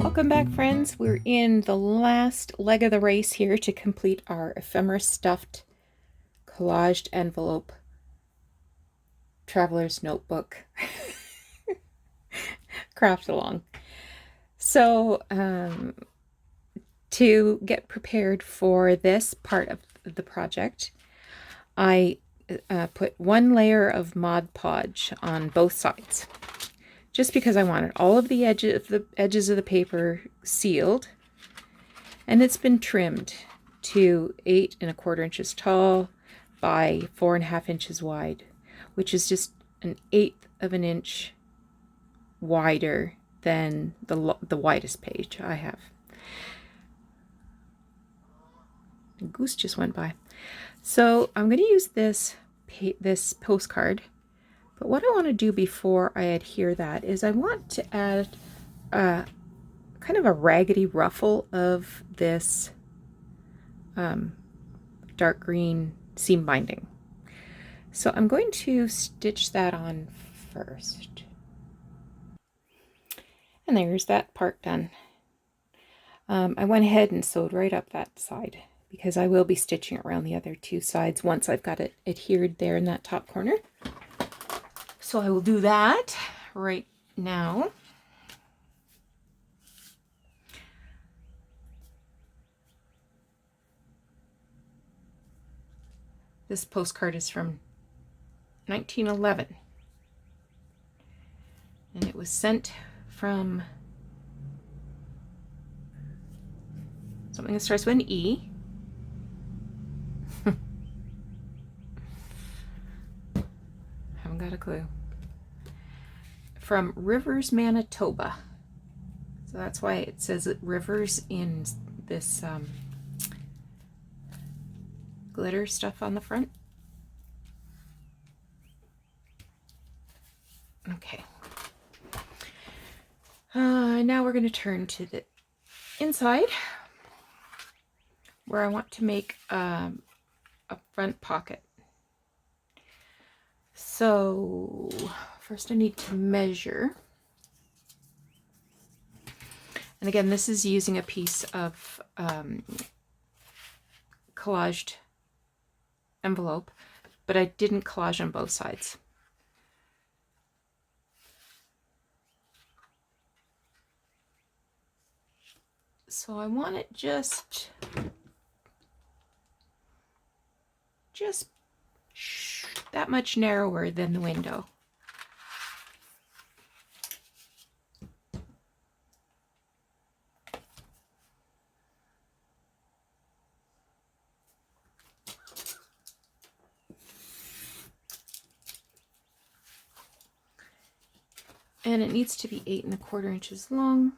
Welcome back, friends. We're in the last leg of the race here to complete our ephemera stuffed collaged envelope traveler's notebook craft along. So to get prepared for this part of the project, I put one layer of Mod Podge on both sides, just because I wanted all of the edges of the paper sealed, and it's been trimmed to 8 1/4 inches tall by 4 1/2 inches wide, which is just an 1/8 of an inch wider than the widest page I have. A goose just went by. So I'm going to use this postcard, but what I want to do before I adhere that is I want to add kind of a raggedy ruffle of this dark green seam binding. So I'm going to stitch that on first. And there's that part done. I went ahead and sewed right up that side because I will be stitching around the other two sides once I've got it adhered there in that top corner. So I will do that right now. This postcard is from 1911, and it was sent from something that starts with an E. Haven't got a clue. From Rivers, Manitoba. So that's why it says Rivers in this glitter stuff on the front. Okay. Now we're going to turn to the inside, where I want to make a front pocket. So first I need to measure. And again, this is using a piece of collaged envelope, but I didn't collage on both sides. So I want it just that much narrower than the window. And it needs to be 8 1/4 inches long.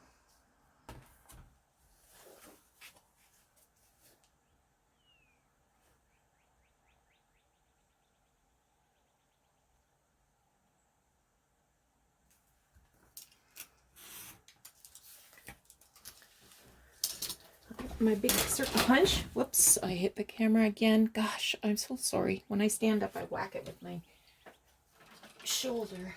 My big circle punch. Whoops, I hit the camera again. Gosh, I'm so sorry. When I stand up, I whack it with my shoulder.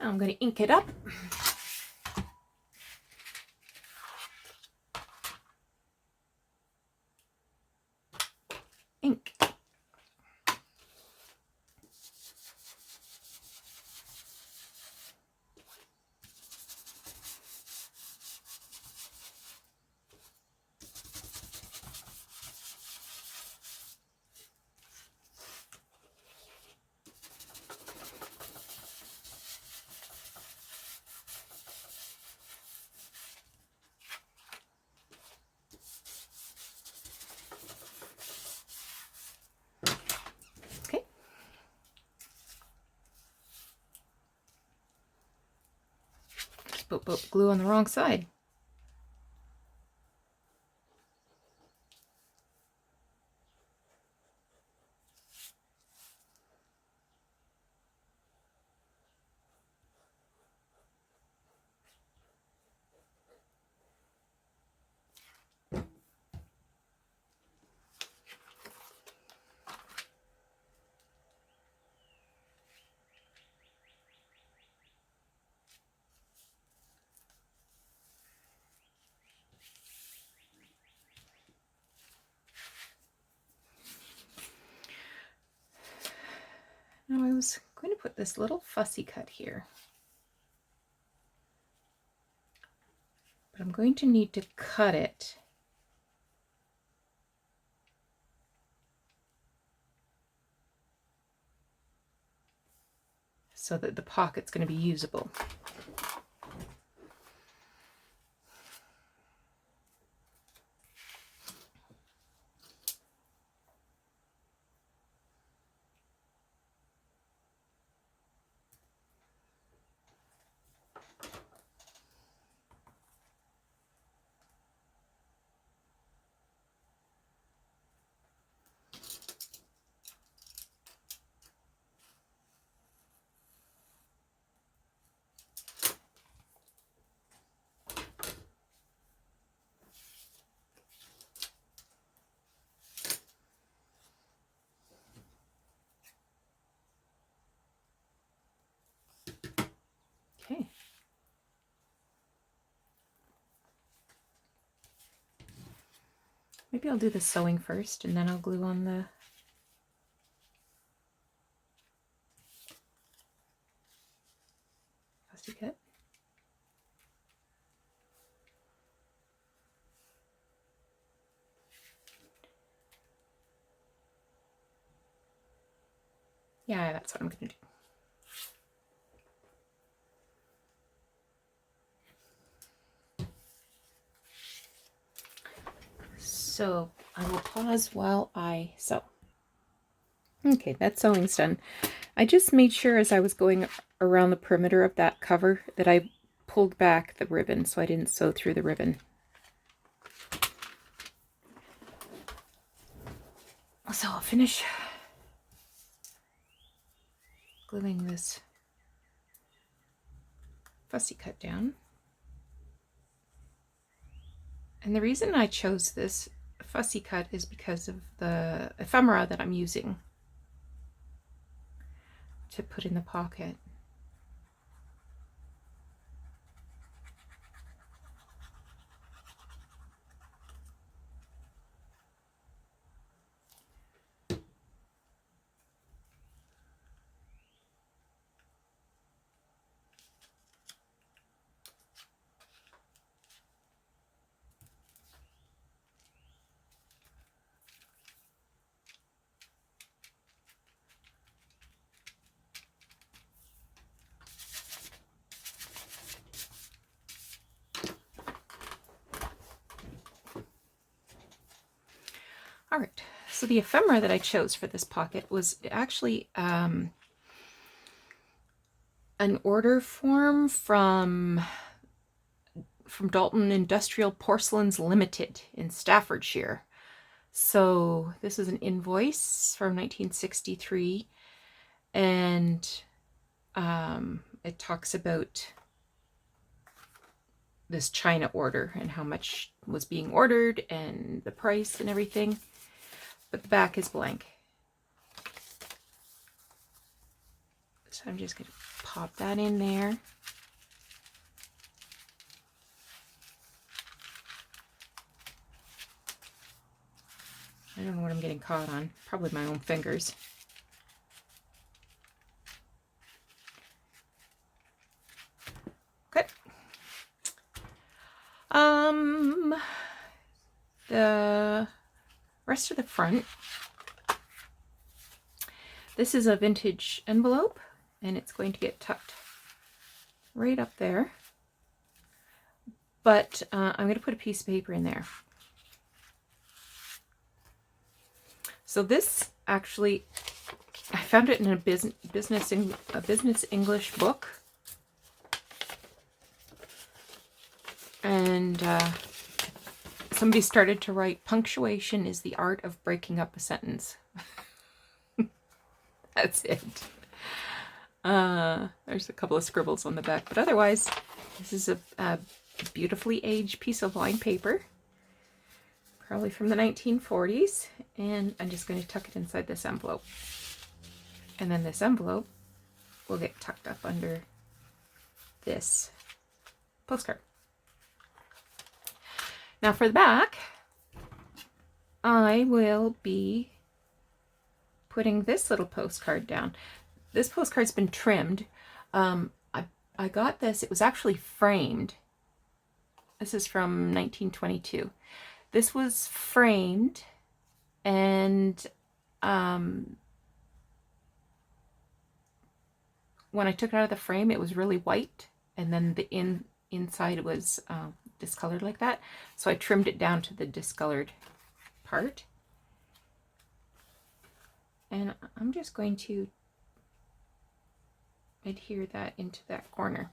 I'm going to ink it up. Ink. Put glue on the wrong side. Now I was going to put this little fussy cut here, but I'm going to need to cut it so that the pocket's going to be usable. Okay. Maybe I'll do the sewing first and then I'll glue on the fussy cut. Yeah, that's what I'm going to do. So I will pause while I sew. Okay, that sewing's done. I just made sure as I was going around the perimeter of that cover that I pulled back the ribbon so I didn't sew through the ribbon. So I'll finish gluing this fussy cut down. And the reason I chose this fussy cut is because of the ephemera that I'm using to put in the pocket. All right, so the ephemera that I chose for this pocket was actually an order form from Dalton Industrial Porcelains Limited in Staffordshire. So this is an invoice from 1963, and it talks about this china order and how much was being ordered and the price and everything. But the back is blank. So I'm just going to pop that in there. I don't know what I'm getting caught on. Probably my own fingers. Okay. The rest of the front. This is a vintage envelope, and it's going to get tucked right up there. But I'm going to put a piece of paper in there. So this actually, I found it in a business English book, and somebody started to write, "Punctuation is the art of breaking up a sentence." That's it. There's a couple of scribbles on the back, but otherwise, this is a beautifully aged piece of lined paper, probably from the 1940s, and I'm just going to tuck it inside this envelope. And then this envelope will get tucked up under this postcard. Now for the back, I will be putting this little postcard down. this postcard's been trimmed. I got this, it was actually framed. This is from 1922. This was framed, and when I took it out of the frame, it was really white, and then the inside was discolored like that. So I trimmed it down to the discolored part. And I'm just going to adhere that into that corner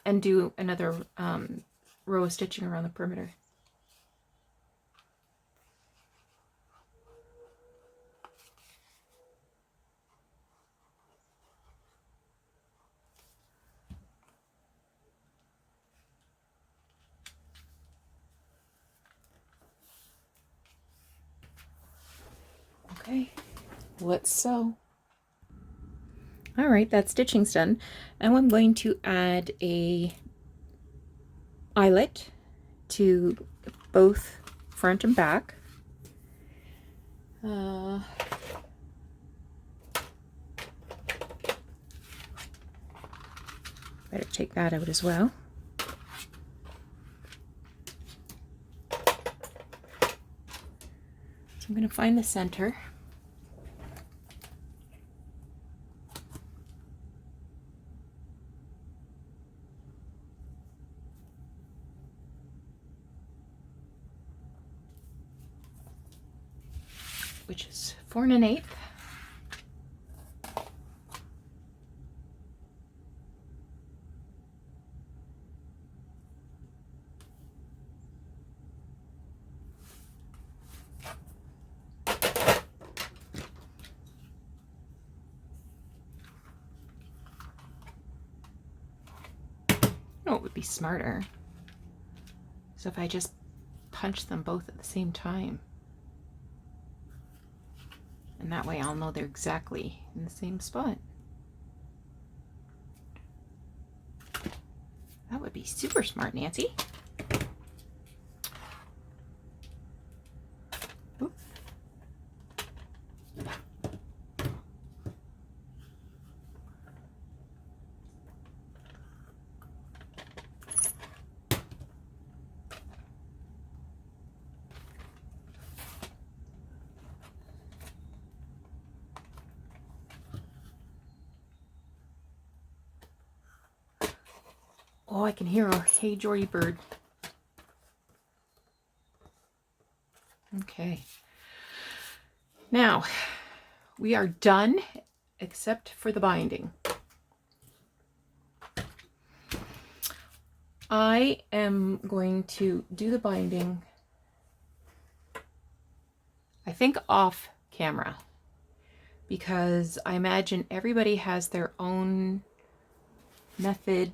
and do another row of stitching around the perimeter. Okay, let's sew. All right, that stitching's done. Now I'm going to add a eyelet to both front and back. Better take that out as well. So I'm going to find the center. Which is 4 1/8. No, it would be smarter. So if I just punch them both at the same time. And that way I'll know they're exactly in the same spot. That would be super smart, Nancy. Oop. Oh, I can hear a Hey Jordy bird. Okay. Now, we are done except for the binding. I am going to do the binding, I think, off camera, because I imagine everybody has their own method.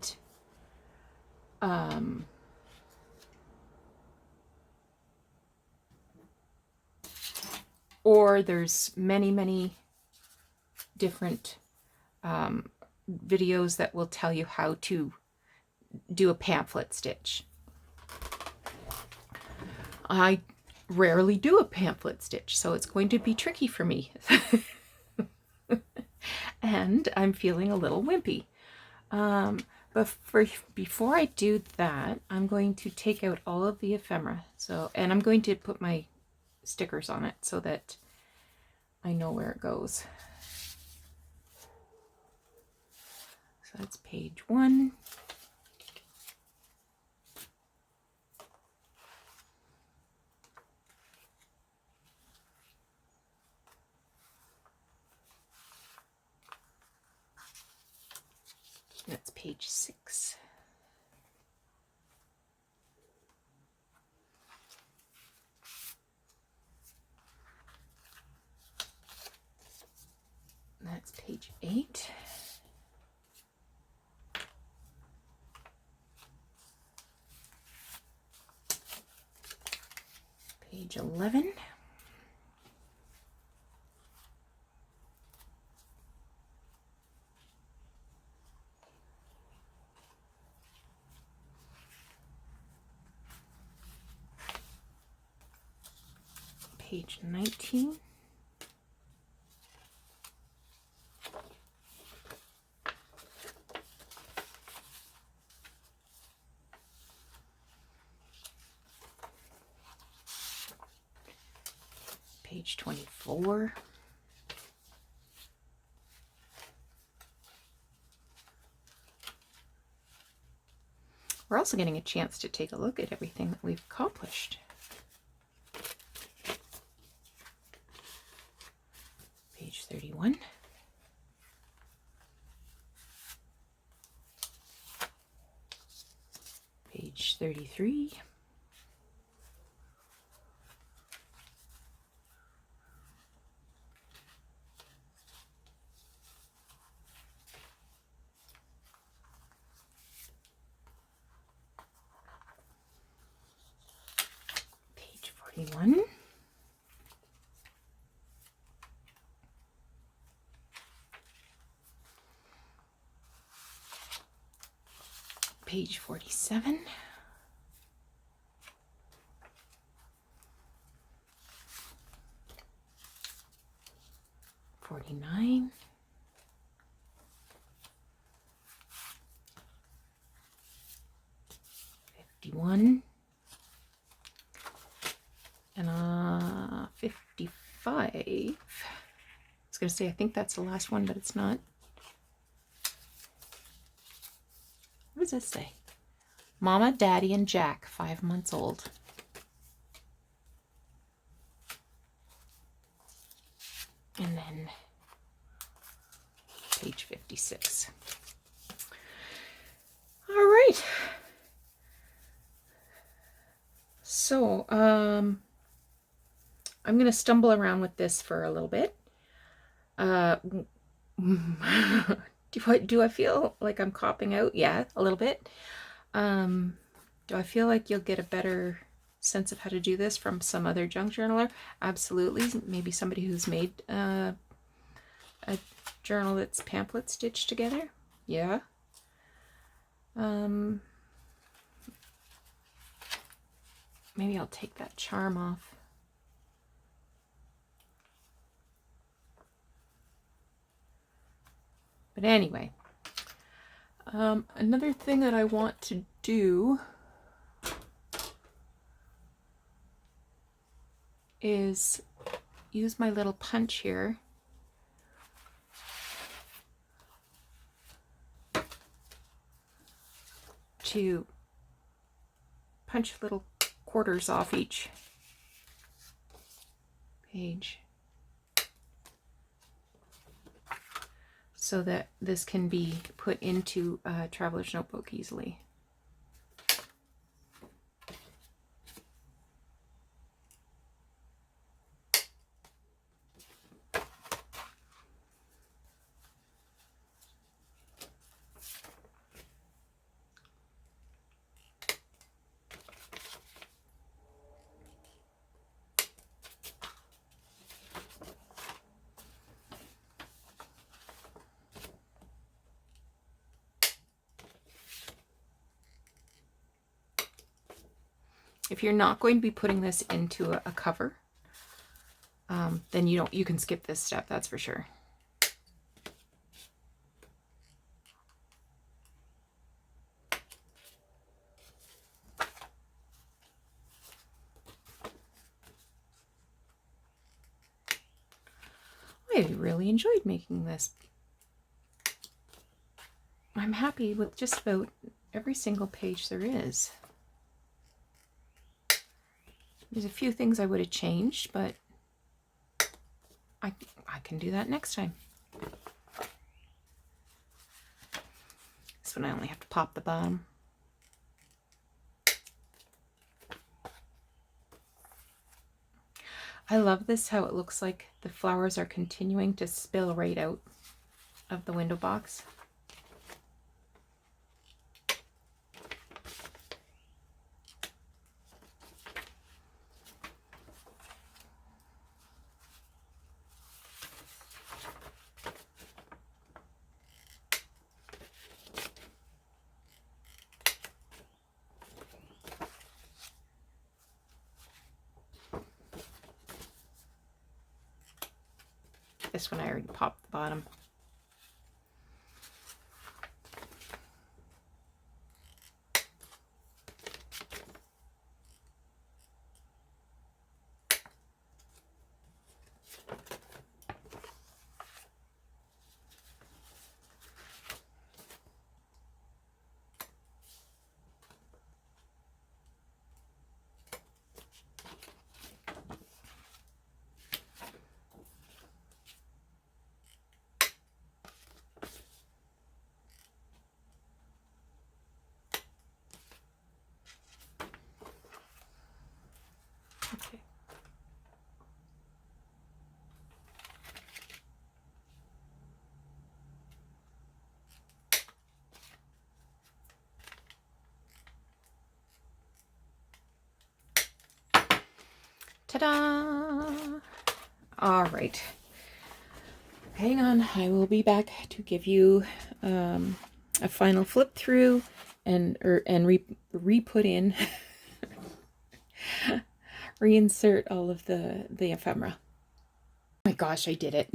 Or there's many different videos that will tell you how to do a pamphlet stitch. I rarely do a pamphlet stitch, so it's going to be tricky for me. And I'm feeling a little wimpy. But before I do that, I'm going to take out all of the ephemera. And I'm going to put my stickers on it so that I know where it goes. So that's page 1. That's page 6. That's page 8. Page 11. Page 19. 24. We're also getting a chance to take a look at everything that we've accomplished. Page 31. Page 33. Page 41. Page 47. $49. $51. And 55. I was going to say, I think that's the last one, but it's not. What does this say? Mama, Daddy, and Jack, 5 months old. And then page 56. All right. So, I'm going to stumble around with this for a little bit. Do I feel like I'm copping out? Yeah, a little bit. Do I feel like you'll get a better sense of how to do this from some other junk journaler? Absolutely. Maybe somebody who's made a journal that's pamphlet stitched together. Yeah. Maybe I'll take that charm off. But anyway, another thing that I want to do is use my little punch here to punch little quarters off each page so that this can be put into a traveler's notebook easily. If you're not going to be putting this into a cover, then you can skip this step, that's for sure. I really enjoyed making this. I'm happy with just about every single page there is. There's a few things I would have changed, but I can do that next time. This one I only have to pop the bottom. I love this, how it looks like the flowers are continuing to spill right out of the window box. This one I already popped the bottom. Ta-da! All right. Hang on, I will be back to give you a final flip through and re-put in, reinsert all of the ephemera. Oh my gosh, I did it.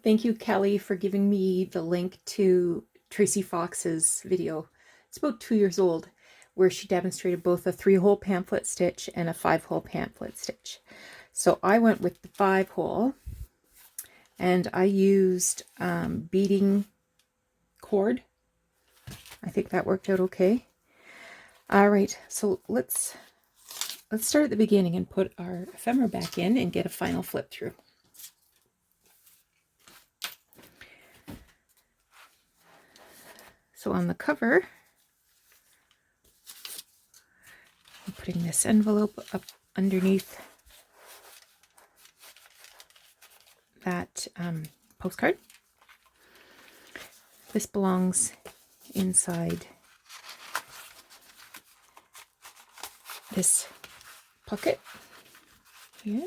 Thank you, Kelly, for giving me the link to Tracie Fox's video. It's about 2 years old, where she demonstrated both a 3-hole pamphlet stitch and a 5-hole pamphlet stitch. So I went with the 5-hole, and I used beading cord. I think that worked out okay. All right, so let's start at the beginning and put our ephemera back in and get a final flip through. So on the cover, I'm putting this envelope up underneath that postcard. This belongs inside this pocket here.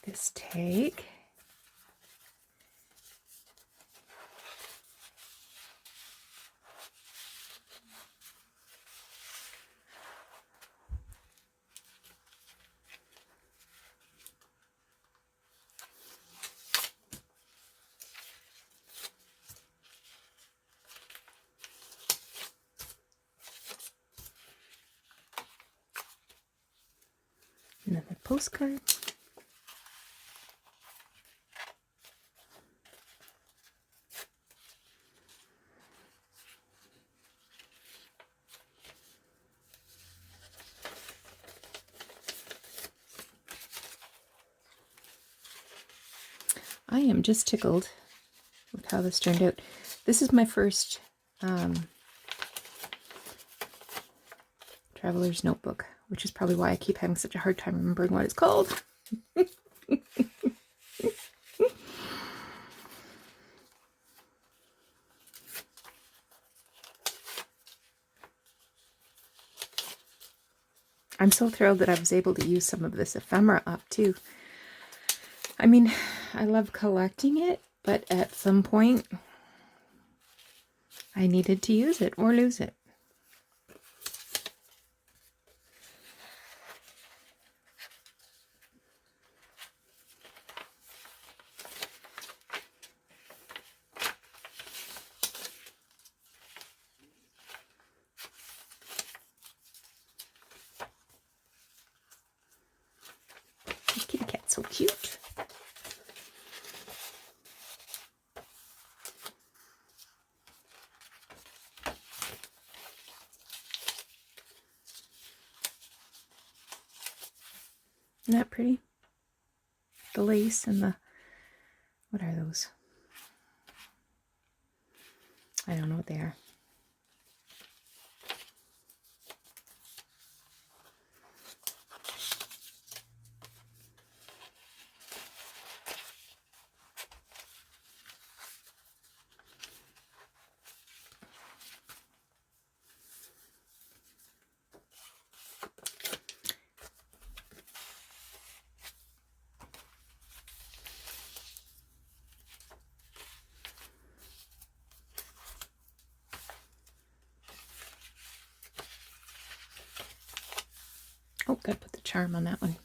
This tag. Another postcard. I am just tickled with how this turned out. This is my first traveler's notebook, which is probably why I keep having such a hard time remembering what it's called. I'm so thrilled that I was able to use some of this ephemera up too. I mean, I love collecting it, but at some point I needed to use it or lose it. This kitty cat's so cute. Isn't that pretty? The lace and the, what are those? I don't know what they are. Oh, gotta put the charm on that one.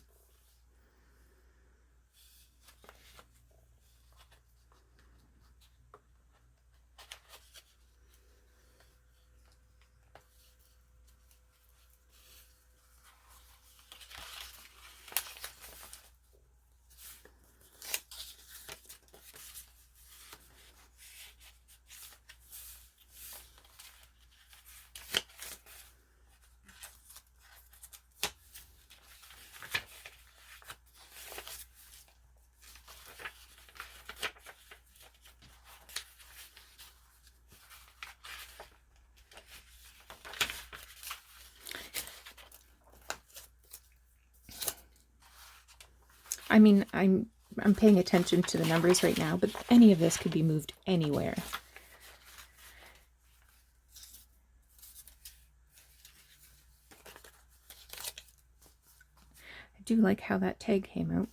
I mean, I'm paying attention to the numbers right now, but any of this could be moved anywhere. I do like how that tag came out.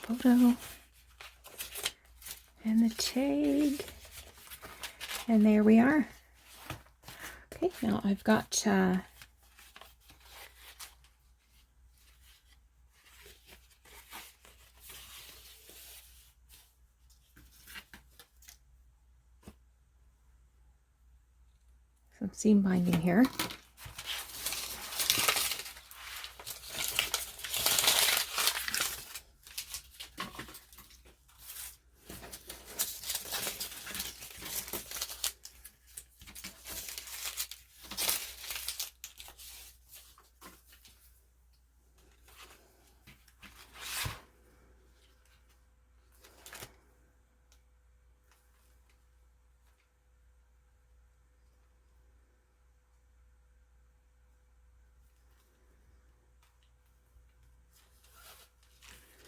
Photo and the tag, and there we are. Okay, now I've got some seam binding here.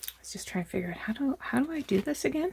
I was just trying to figure out how do I do this again?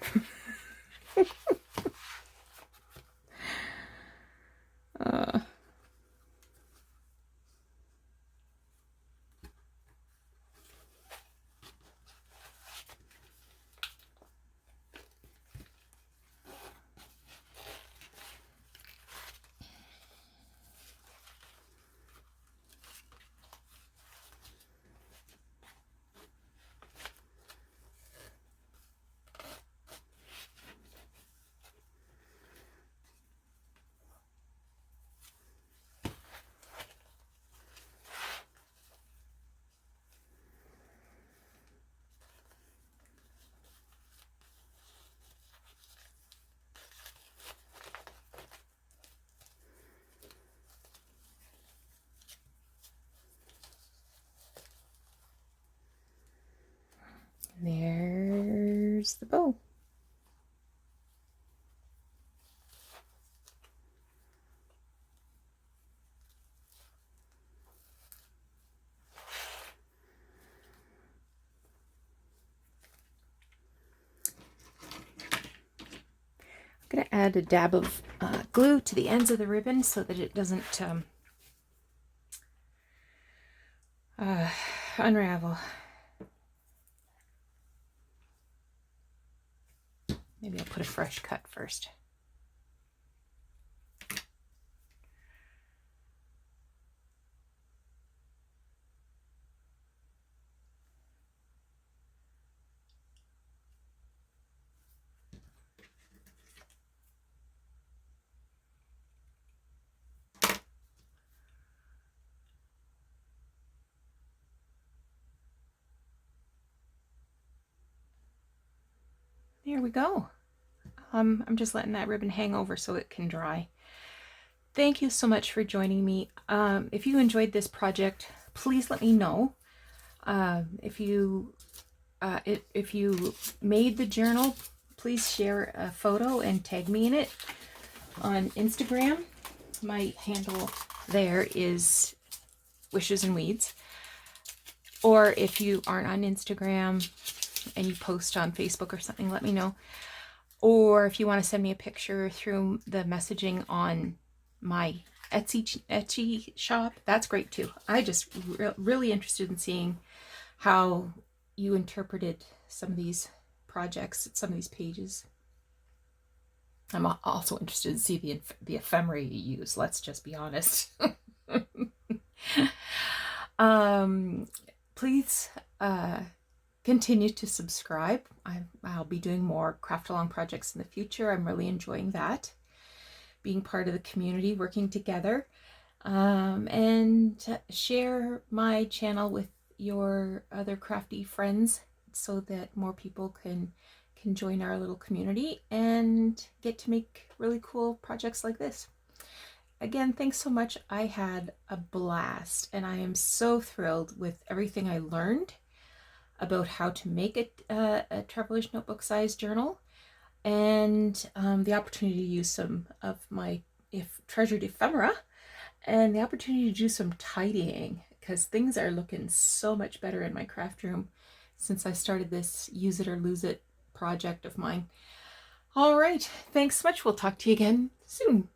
There's the bow. I'm going to add a dab of glue to the ends of the ribbon so that it doesn't unravel. Maybe I'll put a fresh cut first. There we go. I'm just letting that ribbon hang over so it can dry. Thank you so much for joining me. If you enjoyed this project, please let me know. If you made the journal, please share a photo and tag me in it on Instagram. My handle there is Wishes and Weeds. Or if you aren't on Instagram and you post on Facebook or something, let me know. Or if you want to send me a picture through the messaging on my Etsy shop, that's great too. I just really interested in seeing how you interpreted some of these projects, some of these pages. I'm also interested to see the ephemera you use. Let's just be honest. Please continue to subscribe. I'll be doing more craft along projects in the future. I'm really enjoying that, being part of the community, working together. and share my channel with your other crafty friends so that more people can join our little community and get to make really cool projects like this. Again, thanks so much. I had a blast, and I am so thrilled with everything I learned about how to make a traveler's notebook size journal, and the opportunity to use some of my treasured ephemera, and the opportunity to do some tidying, because things are looking so much better in my craft room since I started this use it or lose it project of mine. All right, thanks so much. We'll talk to you again soon.